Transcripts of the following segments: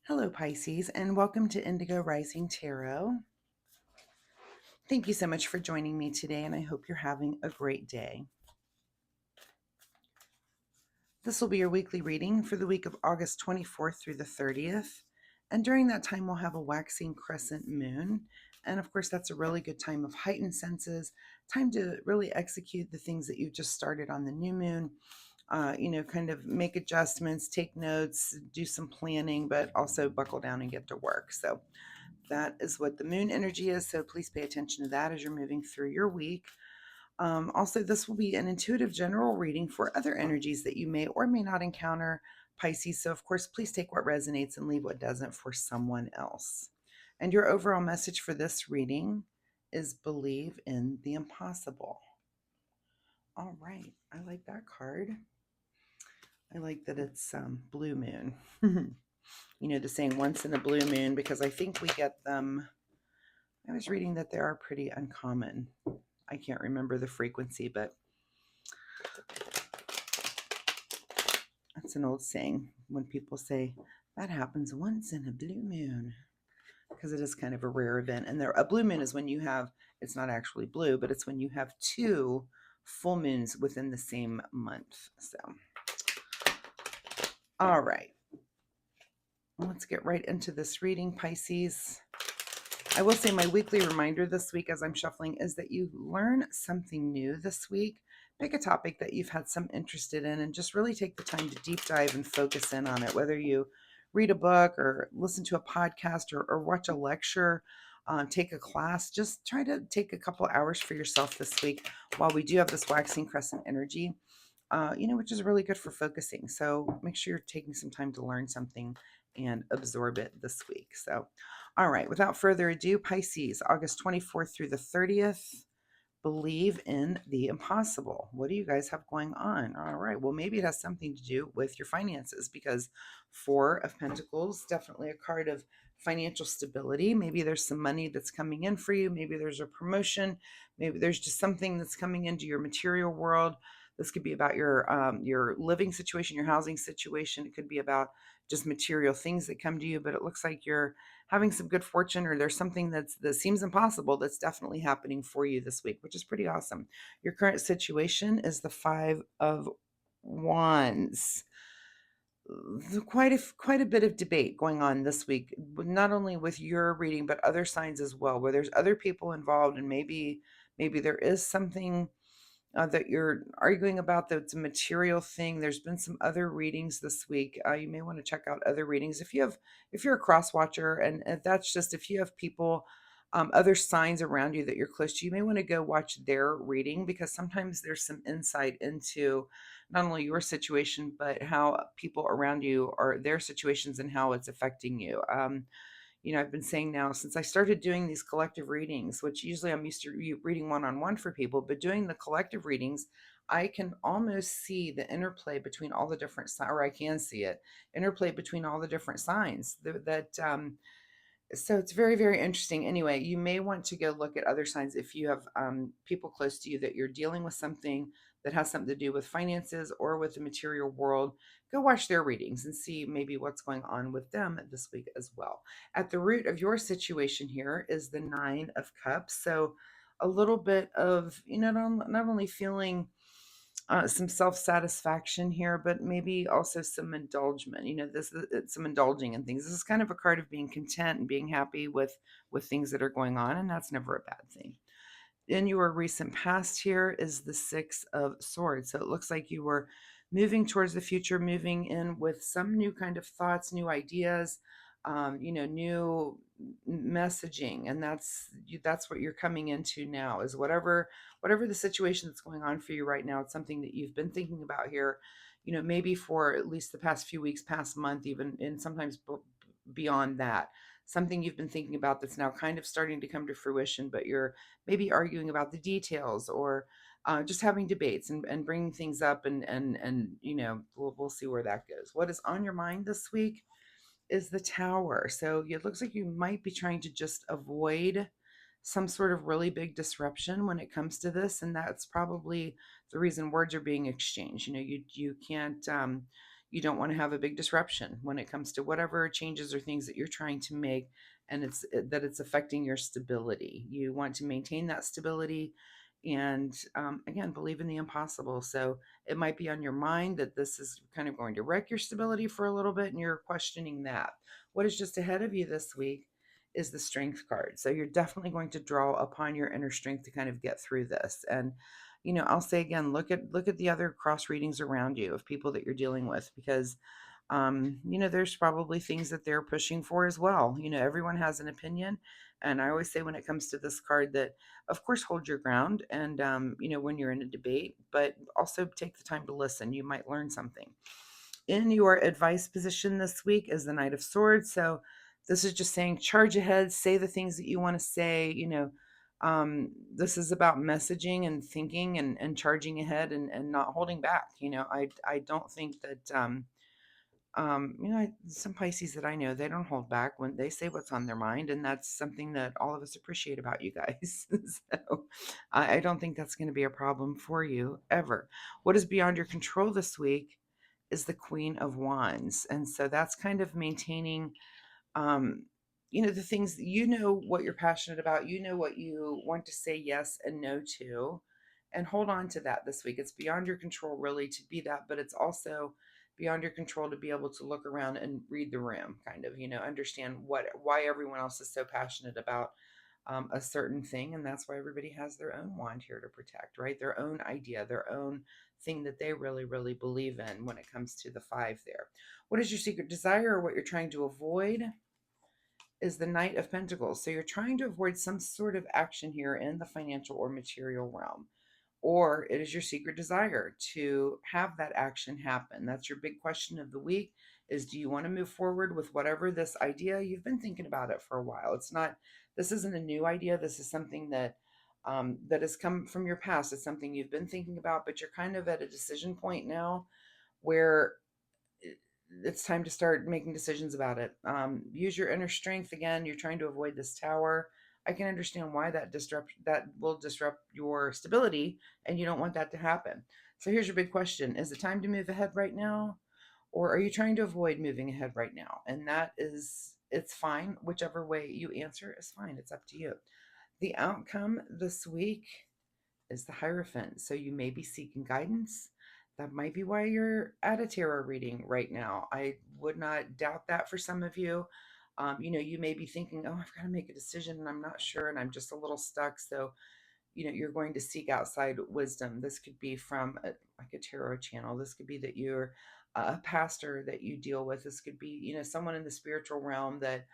Hello, Pisces, and welcome to Indigo Rising Tarot. Thank you so much for joining me today, and I hope you're having a great day. This will be your weekly reading for the week of August 24th through the 30th. And during that time, we'll have a waxing crescent moon. And of course, that's a really good time of heightened senses, time to really execute the things that you just started on the new moon. Kind of make adjustments, take notes, do some planning, but also buckle down and get to work. So that is what the moon energy is. So please pay attention to that as you're moving through your week. Also, this will be an intuitive general reading for other energies that you may or may not encounter, Pisces. So, of course, please take what resonates and leave what doesn't for someone else. And your overall message for this reading is believe in the impossible. All right. I like that card. I like that it's blue moon. The saying once in a blue moon, because I think we get them. I was reading that they are pretty uncommon. I can't remember the frequency, but that's an old saying when people say that happens once in a blue moon, because it is kind of a rare event. And a blue moon is when you have, it's not actually blue, but it's when you have two full moons within the same month. So, all right. Let's get right into this reading, Pisces. I will say my weekly reminder this week as I'm shuffling is that you learn something new this week. Pick a topic that you've had some interest in and just really take the time to deep dive and focus in on it, whether you read a book or listen to a podcast or watch a lecture, take a class. Just try to take a couple hours for yourself this week while we do have this waxing crescent energy, which is really good for focusing. So make sure you're taking some time to learn something and absorb it this week. So, all right, without further ado, Pisces, August 24th through the 30th, believe in the impossible. What do you guys have going on? All right, well, maybe it has something to do with your finances because Four of Pentacles, definitely a card of financial stability. Maybe there's some money that's coming in for you. Maybe there's a promotion. Maybe there's just something that's coming into your material world. This could be about your living situation, your housing situation. It could be about just material things that come to you, but it looks like you're having some good fortune, or there's something that seems impossible that's definitely happening for you this week, which is pretty awesome. Your current situation is the Five of Wands. Quite a bit of debate going on this week, not only with your reading but other signs as well, where there's other people involved, and maybe there is something that you're arguing about that's a material thing. There's been some other readings this week. You may want to check out other readings if you're a cross watcher, and if that's just if you have people, other signs around you that you're close to. You may want to go watch their reading because sometimes there's some insight into not only your situation but how people around you are their situations and how it's affecting you. I've been saying now since I started doing these collective readings, which usually I'm used to reading one-on-one for people, but doing the collective readings, I can almost see the interplay between all the different signs, or I can see it interplay between all the different signs so it's very, very interesting. Anyway, you may want to go look at other signs if you have people close to you that you're dealing with something that has something to do with finances or with the material world. Go watch their readings and see maybe what's going on with them this week as well. At the root of your situation here is the Nine of Cups. So a little bit of, not only feeling some self-satisfaction here, but maybe also some indulgement. This it's some indulging in things. This is kind of a card of being content and being happy with things that are going on, and that's never a bad thing. In your recent past here is the Six of Swords. So it looks like you were moving towards the future, moving in with some new kind of thoughts, new ideas, new messaging, and that's what you're coming into now. Is whatever the situation that's going on for you right now. It's something that you've been thinking about here, maybe for at least the past few weeks, past month, even, and sometimes beyond that. Something you've been thinking about that's now kind of starting to come to fruition, but you're maybe arguing about the details or just having debates and bringing things up, and we'll see where that goes. What is on your mind this week is the Tower. So it looks like you might be trying to just avoid some sort of really big disruption when it comes to this, and that's probably the reason words are being exchanged. You can't You don't want to have a big disruption when it comes to whatever changes or things that you're trying to make, and it's affecting your stability. You want to maintain that stability, and again, believe in the impossible. So it might be on your mind that this is kind of going to wreck your stability for a little bit, and you're questioning that. What is just ahead of you this week is the strength card. So you're definitely going to draw upon your inner strength to kind of get through this. And I'll say again, look at the other cross readings around you of people that you're dealing with, because there's probably things that they're pushing for as well. Everyone has an opinion. And I always say when it comes to this card that, of course, hold your ground and, when you're in a debate, but also take the time to listen. You might learn something. In your advice position this week is the Knight of Swords. So this is just saying charge ahead, say the things that you want to say. This is about messaging and thinking and charging ahead and not holding back. I don't think that some Pisces that I know, they don't hold back when they say what's on their mind, and that's something that all of us appreciate about you guys. So I don't think that's going to be a problem for you ever. What is beyond your control this week is the Queen of Wands, and so that's kind of maintaining um the things, what you're passionate about, what you want to say yes and no to, and hold on to that this week. It's beyond your control really to be that, but it's also beyond your control to be able to look around and read the room, kind of, understand why everyone else is so passionate about a certain thing. And that's why everybody has their own wand here to protect, right? Their own idea, their own thing that they really, really believe in when it comes to the five there. What is your secret desire, or what you're trying to avoid? Is the Knight of Pentacles. So you're trying to avoid some sort of action here in the financial or material realm. Or it is your secret desire to have that action happen. That's your big question of the week, is do you want to move forward with whatever this idea? You've been thinking about it for a while. This isn't a new idea. This is something that has come from your past. It's something you've been thinking about, but you're kind of at a decision point now where it's time to start making decisions about it. Use your inner strength again. You're trying to avoid this tower. I can understand why that will disrupt your stability, and you don't want that to happen. So here's your big question: is it time to move ahead right now, or are you trying to avoid moving ahead right now? And it's fine. Whichever way you answer is fine. It's up to you. The outcome this week is the Hierophant. So you may be seeking guidance. That might be why you're at a tarot reading right now. I would not doubt that for some of you. You may be thinking, oh, I've got to make a decision and I'm not sure and I'm just a little stuck. So, you're going to seek outside wisdom. This could be from like a tarot channel. This could be that you're a pastor that you deal with. This could be, someone in the spiritual realm that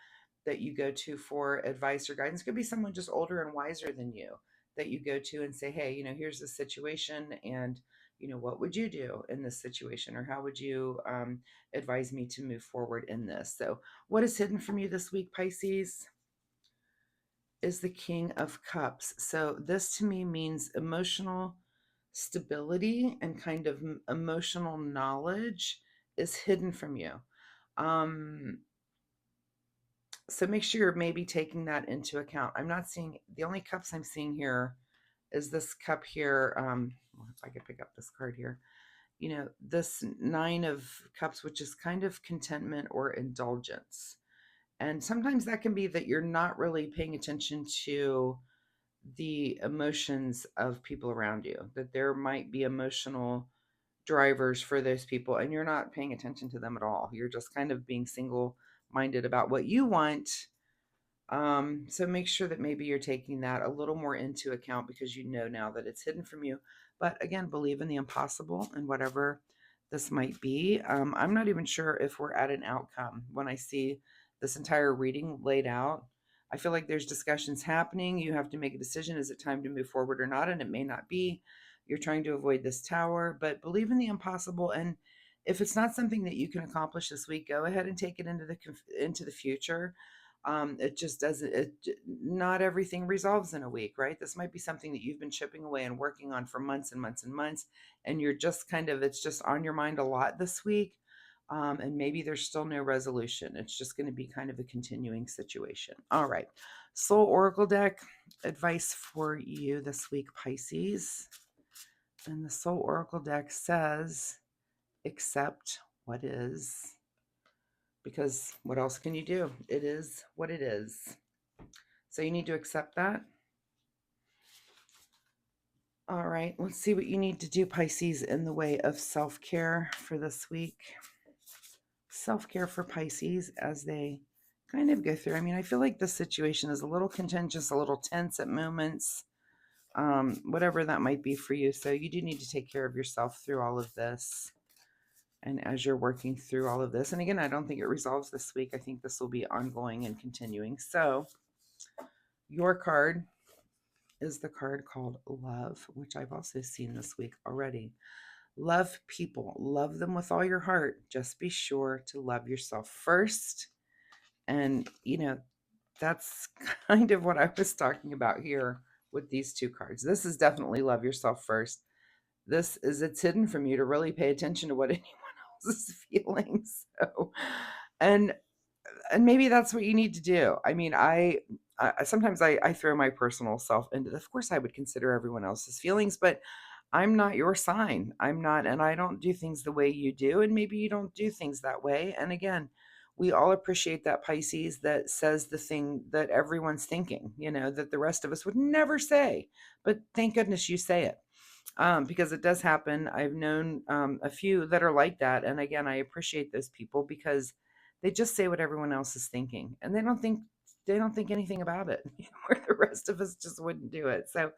you go to for advice or guidance. It could be someone just older and wiser than you that you go to and say, hey, here's the situation, and what would you do in this situation, or how would you advise me to move forward in this? So what is hidden from you this week, Pisces, is the King of Cups. So this to me means emotional stability and kind of emotional knowledge is hidden from you. um so make sure you're maybe taking that into account. I'm not seeing, the only cups I'm seeing here is this cup here. Well, if I could pick up this card here, this Nine of Cups, which is kind of contentment or indulgence. And sometimes that can be that you're not really paying attention to the emotions of people around you, that there might be emotional drivers for those people and you're not paying attention to them at all. You're just kind of being single minded about what you want. So make sure that maybe you're taking that a little more into account, because now that it's hidden from you. But again, believe in the impossible and whatever this might be. I'm not even sure if we're at an outcome when I see this entire reading laid out. I feel like there's discussions happening. You have to make a decision. Is it time to move forward or not? And it may not be. You're trying to avoid this tower, but believe in the impossible. And if it's not something that you can accomplish this week, go ahead and take it into the future. It just doesn't, not everything resolves in a week, right? This might be something that you've been chipping away and working on for months and months and months, and you're just it's just on your mind a lot this week. And maybe there's still no resolution. It's just going to be kind of a continuing situation. All right. Soul Oracle deck advice for you this week, Pisces. And the Soul Oracle deck says, accept what is, because what else can you do? It is what it is. So you need to accept that. All right, let's see what you need to do, Pisces, in the way of self-care for this week. Self-care for Pisces as they kind of go through. I mean, I feel like this situation is a little contentious, a little tense at moments, whatever that might be for you. So you do need to take care of yourself through all of this. And as you're working through all of this, and again, I don't think it resolves this week. I think this will be ongoing and continuing. So your card is the card called Love, which I've also seen this week already. Love people, love them with all your heart. Just be sure to love yourself first. And, that's kind of what I was talking about here with these two cards. This is definitely love yourself first. It's hidden from you to really pay attention to what anyone else is feeling. So, and and maybe that's what you need to do. I mean, I sometimes I throw my personal self into this. Of course, I would consider everyone else's feelings, but I'm not your sign. I'm not, and I don't do things the way you do, and maybe you don't do things that way. And again, we all appreciate that Pisces that says the thing that everyone's thinking, that the rest of us would never say. But thank goodness you say it, because it does happen. I've known a few that are like that. And again, I appreciate those people because they just say what everyone else is thinking and they don't think anything about it, where the rest of us just wouldn't do it. So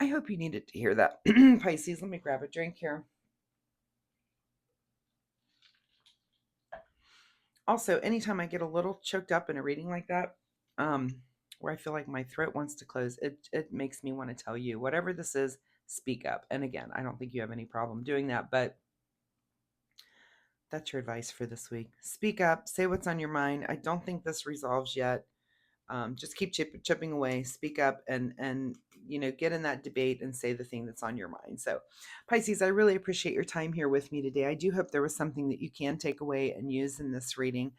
I hope you needed to hear that. Pisces, let me grab a drink here. Also, anytime I get a little choked up in a reading like that, where I feel like my throat wants to close, it makes me want to tell you, whatever this is, speak up. And again, I don't think you have any problem doing that, but that's your advice for this week. Speak up, say what's on your mind. I don't think this resolves yet. Just keep chipping away, speak up, and get in that debate and say the thing that's on your mind. So Pisces, I really appreciate your time here with me today. I do hope there was something that you can take away and use in this reading.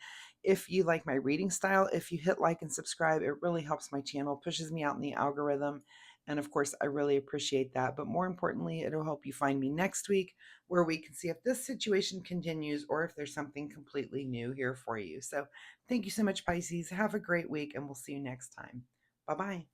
If you like my reading style, if you hit like and subscribe, it really helps my channel, pushes me out in the algorithm. And of course, I really appreciate that. But more importantly, it'll help you find me next week, where we can see if this situation continues or if there's something completely new here for you. So thank you so much, Pisces. Have a great week, and we'll see you next time. Bye bye.